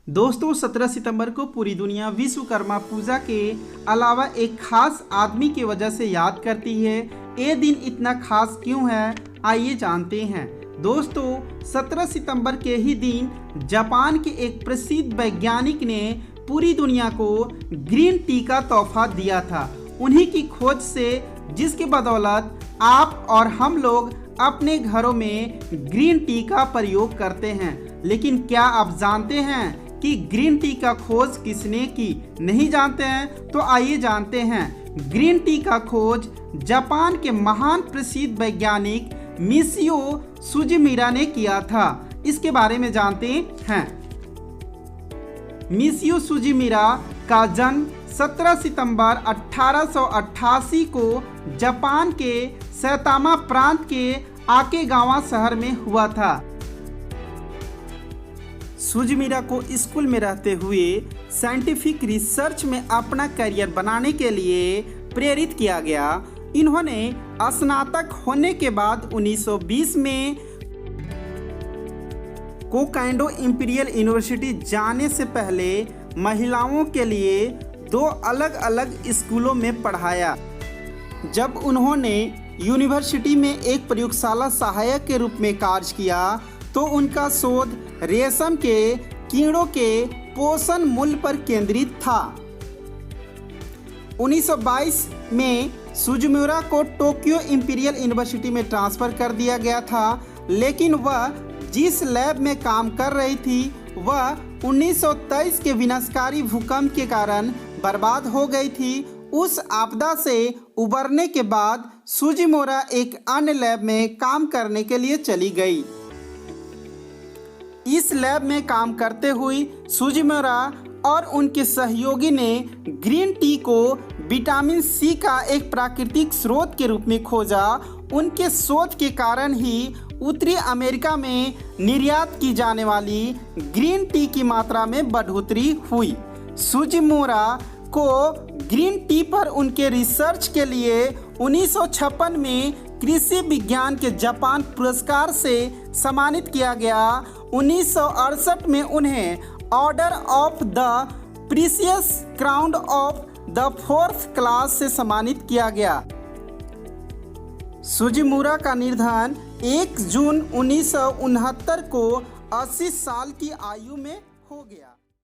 दोस्तों 17 सितंबर को पूरी दुनिया विश्वकर्मा पूजा के अलावा एक खास आदमी की वजह से याद करती है। ये दिन इतना खास क्यों है, आइए जानते हैं। दोस्तों 17 सितंबर के ही दिन जापान के एक प्रसिद्ध वैज्ञानिक ने पूरी दुनिया को ग्रीन टी का तोहफा दिया था। उन्हीं की खोज से जिसकी बदौलत आप और हम लोग अपने घरों में ग्रीन टी का प्रयोग करते हैं। लेकिन क्या आप जानते हैं कि ग्रीन टी का खोज किसने की? नहीं जानते हैं तो आइए जानते हैं। ग्रीन टी का खोज जापान के महान प्रसिद्ध वैज्ञानिक मिशियो सुजुमिरा ने किया था। इसके बारे में जानते हैं। मिशियो सुजुमिरा का जन्म 17 सितंबर 1888 को जापान के सैतामा प्रांत के आकेगावा शहर में हुआ था। सुजुमिरा को स्कूल में रहते हुए साइंटिफिक रिसर्च में अपना करियर बनाने के लिए प्रेरित किया गया। इन्होंने स्नातक होने के बाद 1920 में कोकाइडो इंपीरियल यूनिवर्सिटी जाने से पहले महिलाओं के लिए 2 अलग अलग स्कूलों में पढ़ाया। जब उन्होंने यूनिवर्सिटी में एक प्रयोगशाला सहायक के रूप में कार्य किया तो उनका शोध रेशम के कीड़ों के पोषण मूल्य पर केंद्रित था। 1922 में सुजुमिरा को टोक्यो इंपीरियल यूनिवर्सिटी में ट्रांसफ़र कर दिया गया था, लेकिन वह जिस लैब में काम कर रही थी वह 1923 के विनाशकारी भूकंप के कारण बर्बाद हो गई थी। उस आपदा से उबरने के बाद सुजुमिरा एक अन्य लैब में काम करने के लिए चली गई। इस लैब में काम करते हुए सुजुमिरा और उनके सहयोगी ने ग्रीन टी को विटामिन सी का एक प्राकृतिक स्रोत के रूप में खोजा। उनके शोध के कारण ही उत्तरी अमेरिका में निर्यात की जाने वाली ग्रीन टी की मात्रा में बढ़ोतरी हुई। सुजुमिरा को ग्रीन टी पर उनके रिसर्च के लिए 1956 में कृषि विज्ञान के जापान पुरस्कार से सम्मानित किया गया। 1968 में उन्हें order of the precious crown of the 4th class से सम्मानित किया गया। सुजुमिरा का निधन 1 जून 1969 को 80 साल की आयु में हो गया।